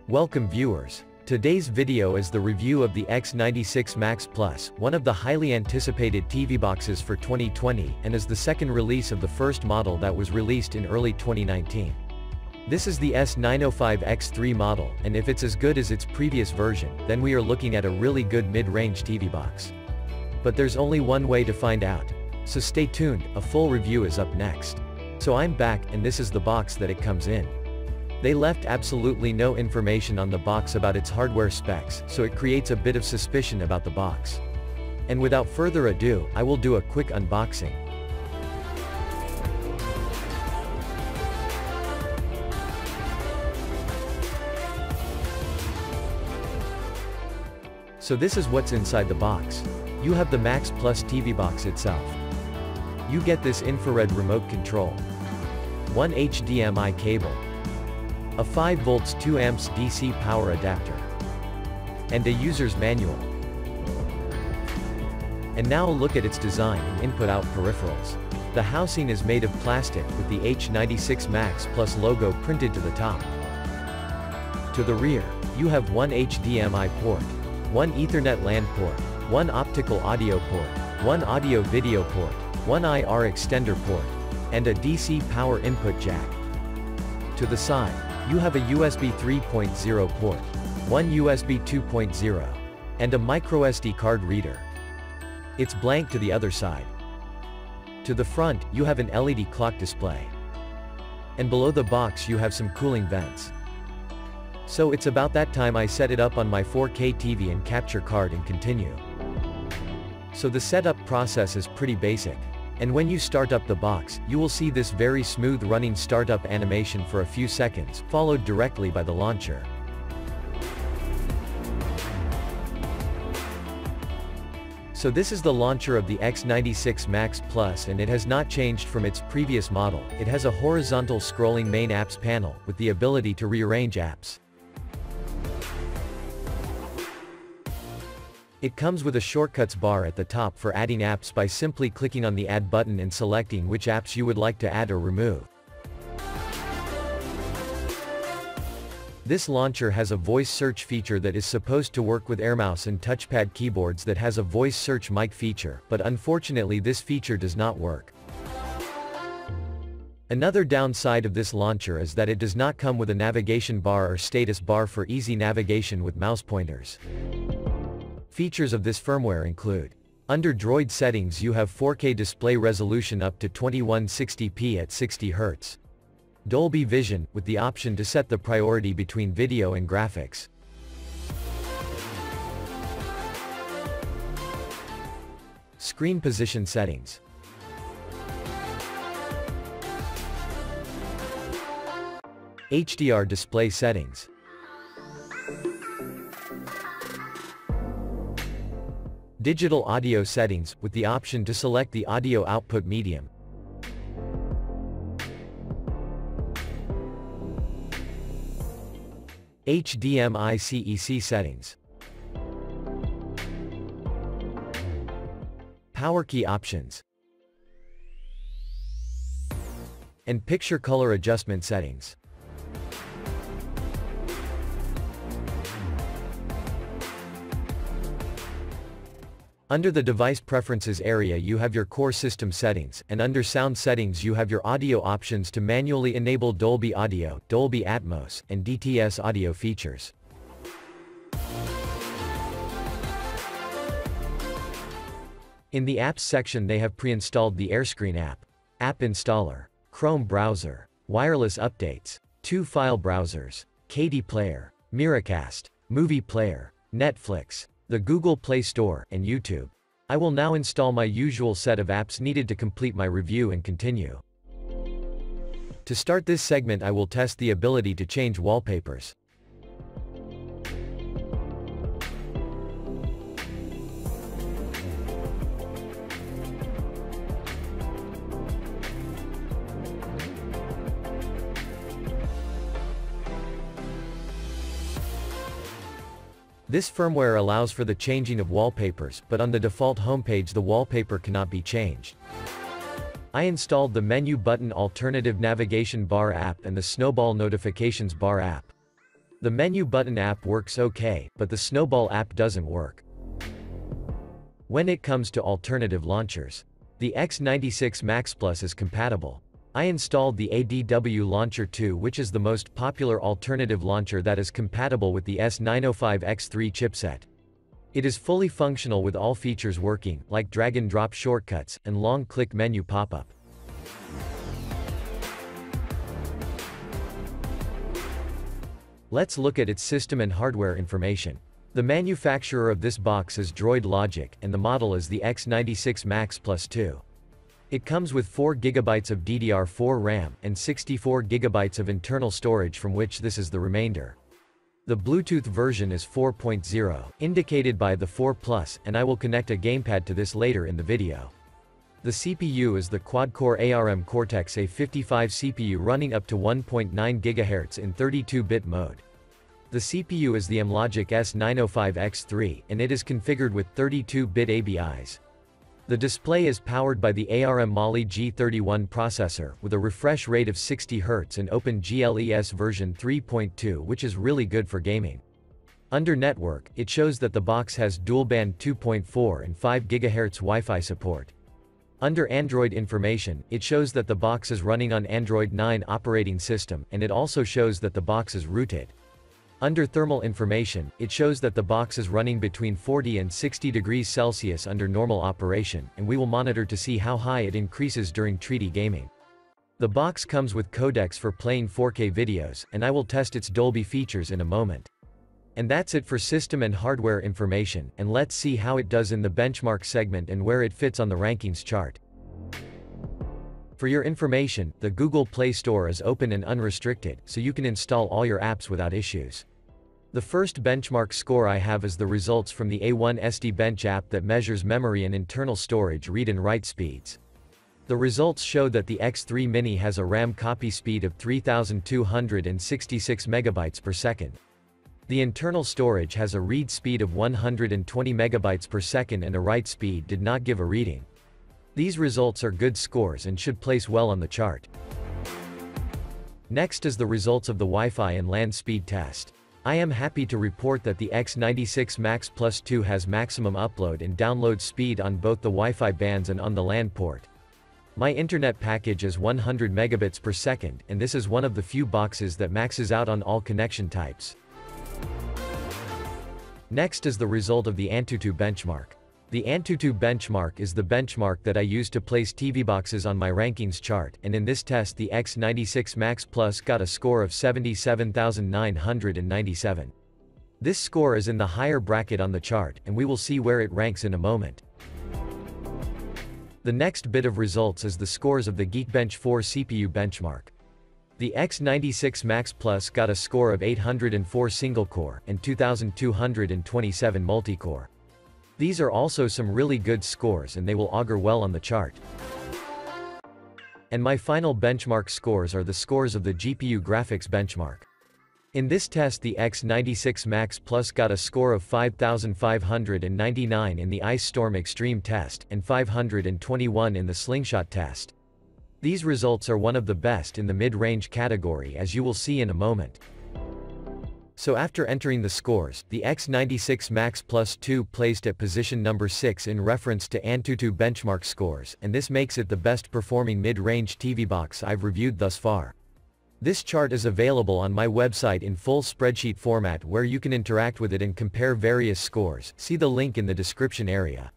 Welcome viewers. Today's video is the review of the X96 Max Plus, one of the highly anticipated TV boxes for 2020 and is the second release of the first model that was released in early 2019. This is the S905X2 model, and if it's as good as its previous version, then we are looking at a really good mid-range TV box. But there's only one way to find out. So stay tuned, a full review is up next. So I'm back, and this is the box that it comes in. They left absolutely no information on the box about its hardware specs, so it creates a bit of suspicion about the box. And without further ado, I will do a quick unboxing. So this is what's inside the box. You have the Max Plus TV box itself. You get this infrared remote control, one HDMI cable, a 5 volts 2 amps DC power adapter, and a user's manual. And now look at its design and input-out peripherals. The housing is made of plastic with the H96 Max Plus logo printed to the top. To the rear, you have one HDMI port, one Ethernet LAN port, one optical audio port, one audio video port, one IR extender port, and a DC power input jack. To the side, you have a USB 3.0 port, one USB 2.0, and a microSD card reader. It's blank to the other side. To the front, you have an LED clock display. And below the box you have some cooling vents. So it's about that time I set it up on my 4K TV and capture card and continue. So the setup process is pretty basic. And when you start up the box, you will see this very smooth running startup animation for a few seconds, followed directly by the launcher. So this is the launcher of the X96 Max Plus, and it has not changed from its previous model. It has a horizontal scrolling main apps panel, with the ability to rearrange apps. It comes with a shortcuts bar at the top for adding apps by simply clicking on the Add button and selecting which apps you would like to add or remove. This launcher has a voice search feature that is supposed to work with AirMouse and touchpad keyboards that has a voice search mic feature, but unfortunately this feature does not work. Another downside of this launcher is that it does not come with a navigation bar or status bar for easy navigation with mouse pointers. Features of this firmware include: under Droid settings you have 4K display resolution up to 2160p at 60 Hz. Dolby Vision, with the option to set the priority between video and graphics. Screen position settings. HDR display settings. Digital audio settings, with the option to select the audio output medium. HDMI CEC settings. Power key options. And picture color adjustment settings. Under the device preferences area you have your core system settings, and under sound settings you have your audio options to manually enable Dolby Audio, Dolby Atmos, and DTS audio features. In the apps section they have pre-installed the AirScreen app, App Installer, Chrome browser, wireless updates, 2 file browsers, KD Player, Miracast, Movie Player, Netflix, the Google Play Store, and YouTube. I will now install my usual set of apps needed to complete my review and continue. To start this segment I will test the ability to change wallpapers. This firmware allows for the changing of wallpapers, but on the default homepage the wallpaper cannot be changed. I installed the menu button alternative navigation bar app and the snowball notifications bar app. The menu button app works okay, but the Snowball app doesn't work. When it comes to alternative launchers, the X96 Max Plus is compatible. I installed the ADW Launcher 2, which is the most popular alternative launcher that is compatible with the S905X3 chipset. It is fully functional with all features working, like drag-and-drop shortcuts, and long-click menu pop-up. Let's look at its system and hardware information. The manufacturer of this box is Droid Logic, and the model is the X96 Max Plus 2. It comes with 4 GB of DDR4 RAM, and 64 GB of internal storage, from which this is the remainder. The Bluetooth version is 4.0, indicated by the 4 Plus, and I will connect a gamepad to this later in the video. The CPU is the quad-core ARM Cortex-A55 CPU running up to 1.9 GHz in 32-bit mode. The CPU is the Amlogic S905X2, and it is configured with 32-bit ABIs. The display is powered by the ARM Mali G31 processor, with a refresh rate of 60 Hz and OpenGLES version 3.2, which is really good for gaming. Under network, it shows that the box has dual-band 2.4 and 5 GHz Wi-Fi support. Under Android information, it shows that the box is running on Android 9 operating system, and it also shows that the box is rooted. Under thermal information, it shows that the box is running between 40 and 60 degrees Celsius under normal operation, and we will monitor to see how high it increases during treaty gaming. The box comes with codecs for playing 4K videos, and I will test its Dolby features in a moment. And that's it for system and hardware information, and let's see how it does in the benchmark segment and where it fits on the rankings chart. For your information, the Google Play Store is open and unrestricted, so you can install all your apps without issues. The first benchmark score I have is the results from the A1 SD Bench app that measures memory and internal storage read and write speeds. The results show that the X3 Mini has a RAM copy speed of 3266 megabytes per second. The internal storage has a read speed of 120 megabytes per second and a write speed did not give a reading. These results are good scores and should place well on the chart. Next is the results of the Wi-Fi and LAN speed test. I am happy to report that the X96 Max Plus 2 has maximum upload and download speed on both the Wi-Fi bands and on the LAN port. My internet package is 100 megabits per second, and this is one of the few boxes that maxes out on all connection types. Next is the result of the Antutu Benchmark. The Antutu Benchmark is the benchmark that I use to place TV boxes on my rankings chart, and in this test the X96 Max Plus got a score of 77,997. This score is in the higher bracket on the chart, and we will see where it ranks in a moment. The next bit of results is the scores of the Geekbench 4 CPU benchmark. The X96 Max Plus got a score of 804 single-core, and 2,227 multi-core. These are also some really good scores and they will augur well on the chart. And my final benchmark scores are the scores of the GPU graphics benchmark. In this test the X96 Max Plus got a score of 5,599 in the Ice Storm Extreme test, and 521 in the Slingshot test. These results are one of the best in the mid-range category, as you will see in a moment. So after entering the scores, the X96 Max Plus 2 placed at position number 6 in reference to Antutu benchmark scores, and this makes it the best performing mid-range TV box I've reviewed thus far. This chart is available on my website in full spreadsheet format where you can interact with it and compare various scores. See the link in the description area.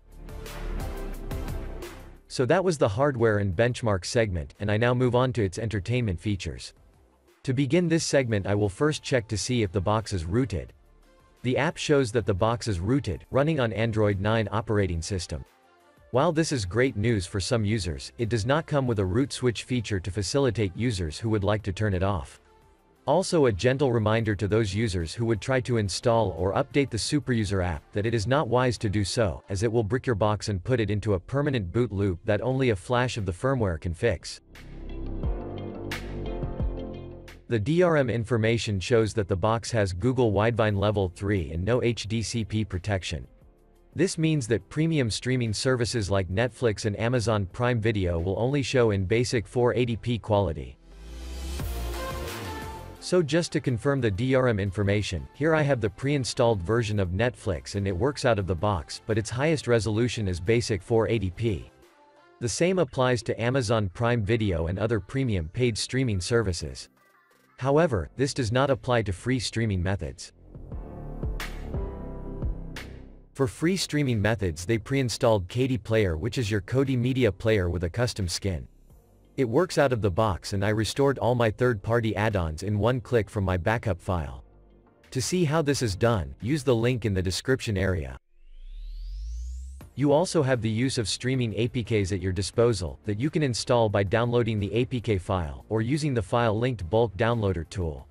So that was the hardware and benchmark segment, and I now move on to its entertainment features. To begin this segment I will first check to see if the box is rooted. The app shows that the box is rooted, running on Android 9 operating system. While this is great news for some users, it does not come with a root switch feature to facilitate users who would like to turn it off. Also a gentle reminder to those users who would try to install or update the SuperUser app that it is not wise to do so, as it will brick your box and put it into a permanent boot loop that only a flash of the firmware can fix. The DRM information shows that the box has Google Widevine Level 3 and no HDCP protection. This means that premium streaming services like Netflix and Amazon Prime Video will only show in basic 480p quality. So just to confirm the DRM information, here I have the pre-installed version of Netflix and it works out of the box, but its highest resolution is basic 480p. The same applies to Amazon Prime Video and other premium paid streaming services. However, this does not apply to free streaming methods. For free streaming methods they pre-installed Kodi Player, which is your Kodi media player with a custom skin. It works out of the box and I restored all my third-party add-ons in one click from my backup file. To see how this is done, use the link in the description area. You also have the use of streaming APKs at your disposal, that you can install by downloading the APK file, or using the file-linked bulk downloader tool.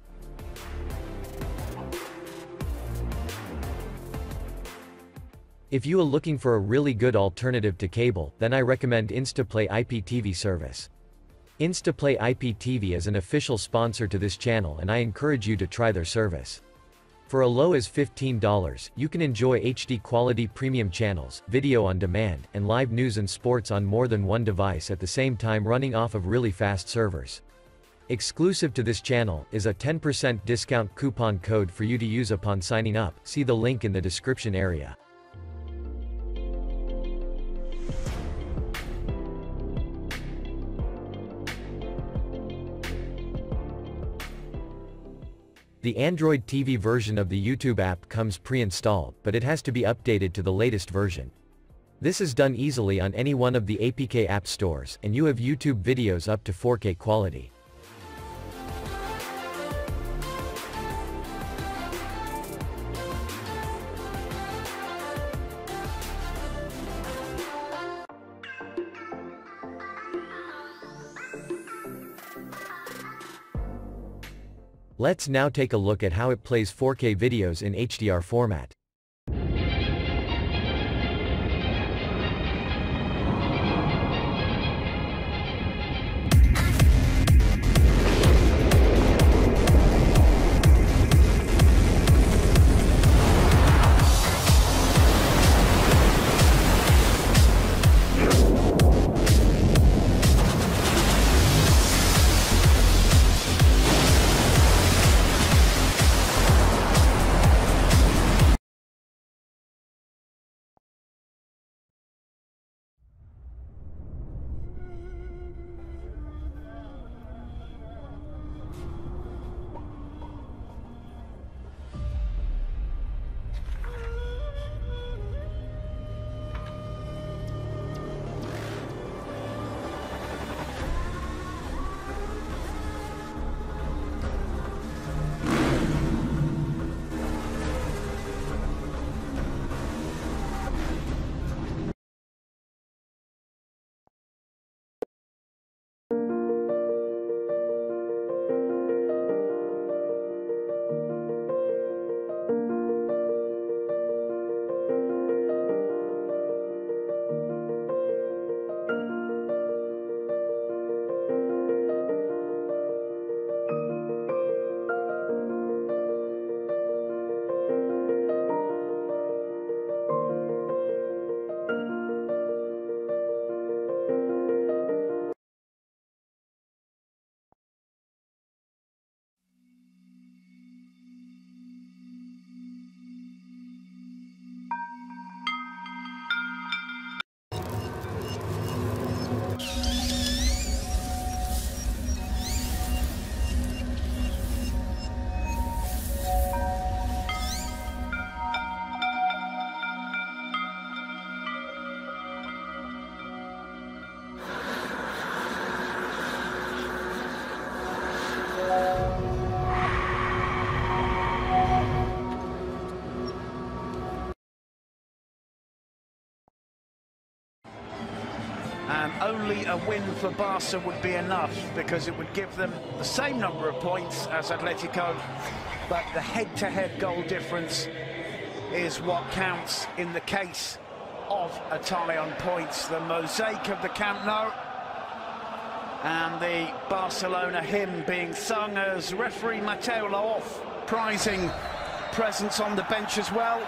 If you are looking for a really good alternative to cable, then I recommend Instaplay IPTV service. Instaplay IPTV is an official sponsor to this channel and I encourage you to try their service. For as low as $15, you can enjoy HD quality premium channels, video on demand, and live news and sports on more than one device at the same time running off of really fast servers. Exclusive to this channel is a 10% discount coupon code for you to use upon signing up. See the link in the description area. The Android TV version of the YouTube app comes pre-installed, but it has to be updated to the latest version. This is done easily on any one of the APK app stores, and you have YouTube videos up to 4K quality. Let's now take a look at how it plays 4K videos in HDR format. And only a win for Barca would be enough, because it would give them the same number of points as Atletico, but the head-to-head goal difference is what counts in the case of Italian points. The mosaic of the Camp Nou and the Barcelona hymn being sung as referee Mateo Laoz prizing presence on the bench as well.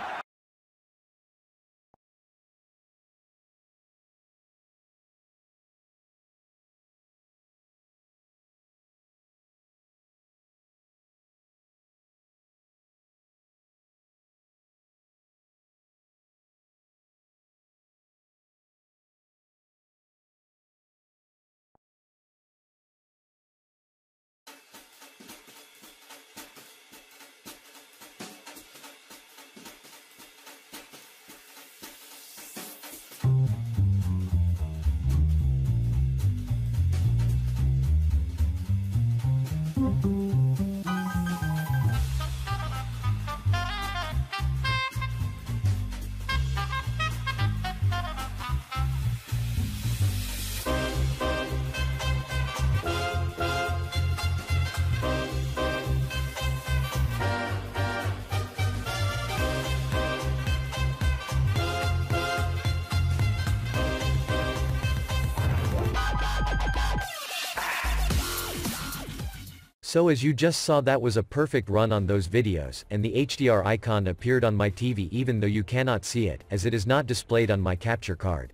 So as you just saw, that was a perfect run on those videos, and the HDR icon appeared on my TV even though you cannot see it, as it is not displayed on my capture card.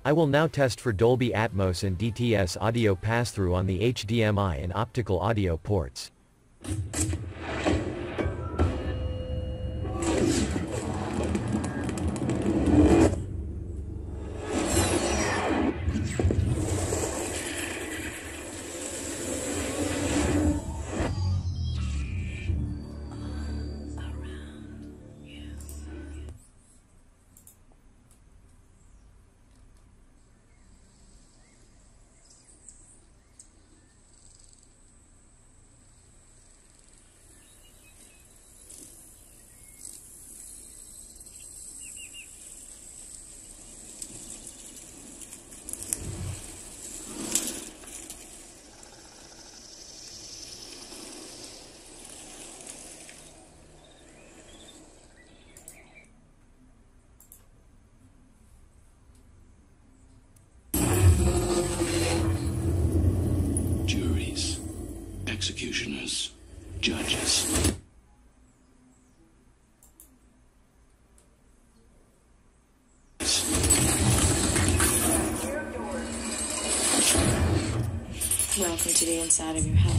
I will now test for Dolby Atmos and DTS audio pass-through on the HDMI and optical audio ports. Executioners, judges. Welcome to the inside of your head.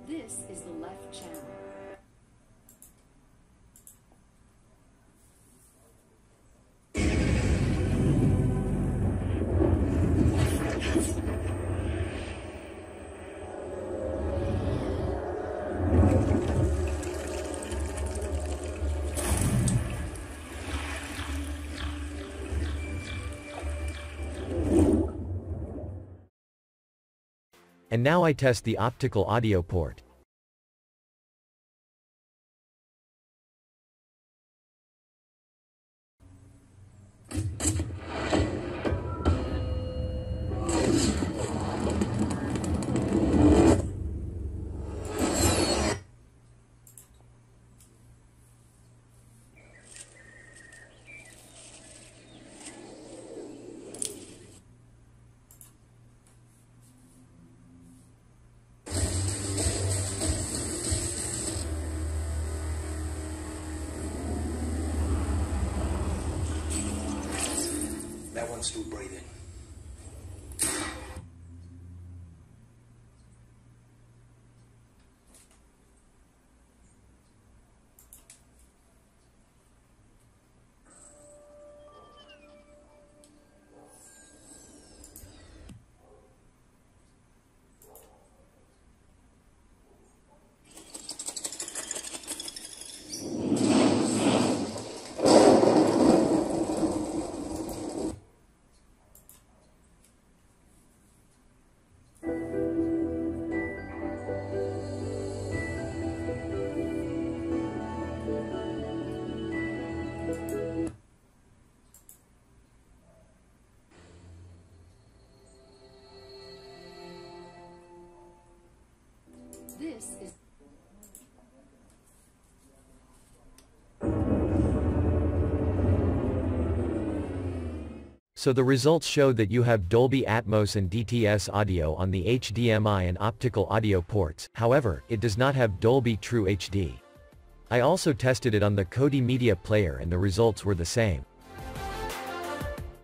This is the left channel. And now I test the optical audio port. That one's still breathing. So the results showed that you have Dolby Atmos and DTS audio on the HDMI and optical audio ports, however, it does not have Dolby True HD. I also tested it on the Kodi Media Player and the results were the same.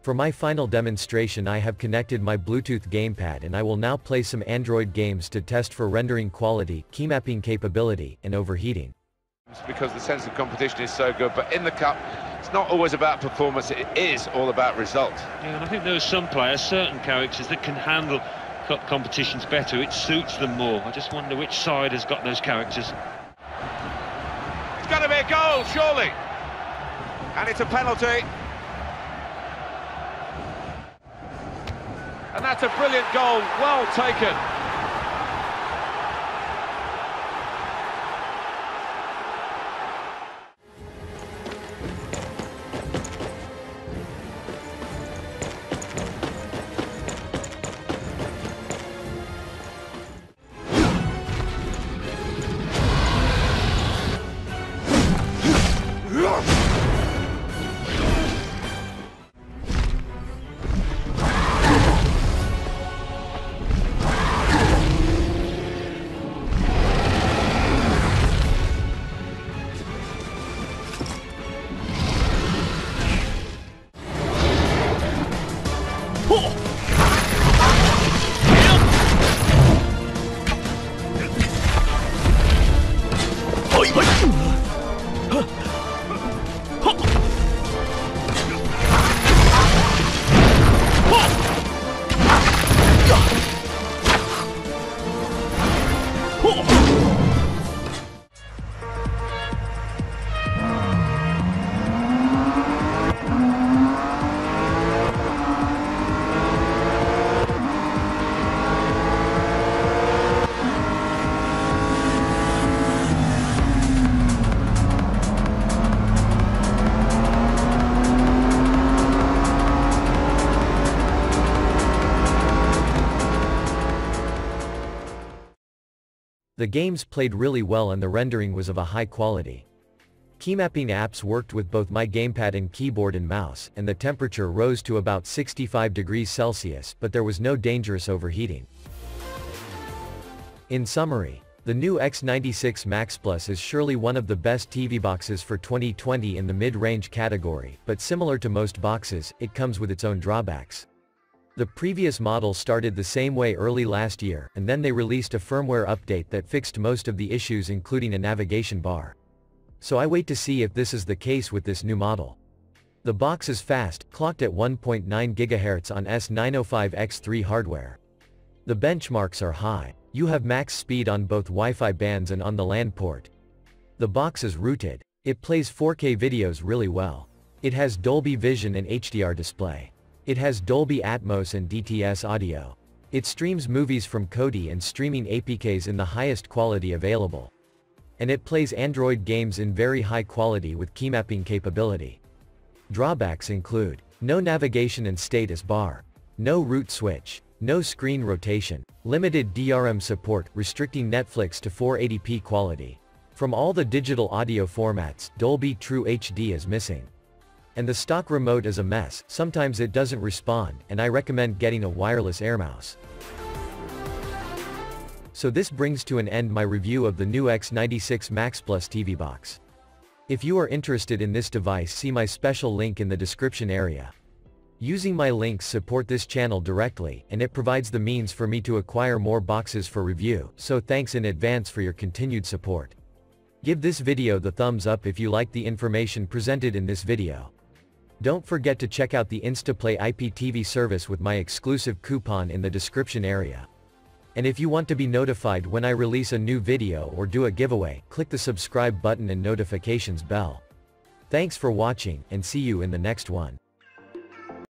For my final demonstration I have connected my Bluetooth gamepad and I will now play some Android games to test for rendering quality, keymapping capability, and overheating. Because the sense of competition is so good, but in the cup, it's not always about performance, it is all about result. Yeah, and I think there are some players, certain characters that can handle cup competitions better, it suits them more. I just wonder which side has got those characters. It's got to be a goal, surely. And it's a penalty. And that's a brilliant goal, well taken. The games played really well and the rendering was of a high quality. Keymapping apps worked with both my gamepad and keyboard and mouse, and the temperature rose to about 65 degrees Celsius, but there was no dangerous overheating. In summary, the new X96 Max Plus is surely one of the best TV boxes for 2020 in the mid-range category, but similar to most boxes, it comes with its own drawbacks. The previous model started the same way early last year, and then they released a firmware update that fixed most of the issues including a navigation bar. So I wait to see if this is the case with this new model. The box is fast, clocked at 1.9 GHz on S905X2 hardware. The benchmarks are high. You have max speed on both Wi-Fi bands and on the LAN port. The box is rooted. It plays 4K videos really well. It has Dolby Vision and HDR display. It has Dolby Atmos and DTS audio. It streams movies from Kodi and streaming APKs in the highest quality available. And it plays Android games in very high quality with keymapping capability. Drawbacks include no navigation and status bar, no root switch, no screen rotation, limited DRM support restricting Netflix to 480p quality. From all the digital audio formats, Dolby True HD is missing. And the stock remote is a mess, sometimes it doesn't respond, and I recommend getting a wireless air mouse. So this brings to an end my review of the new X96 Max Plus TV box. If you are interested in this device, see my special link in the description area. Using my links support this channel directly, and it provides the means for me to acquire more boxes for review, so thanks in advance for your continued support. Give this video the thumbs up if you like the information presented in this video. Don't forget to check out the Instaplay IPTV service with my exclusive coupon in the description area. And if you want to be notified when I release a new video or do a giveaway, click the subscribe button and notifications bell. Thanks for watching, and see you in the next one.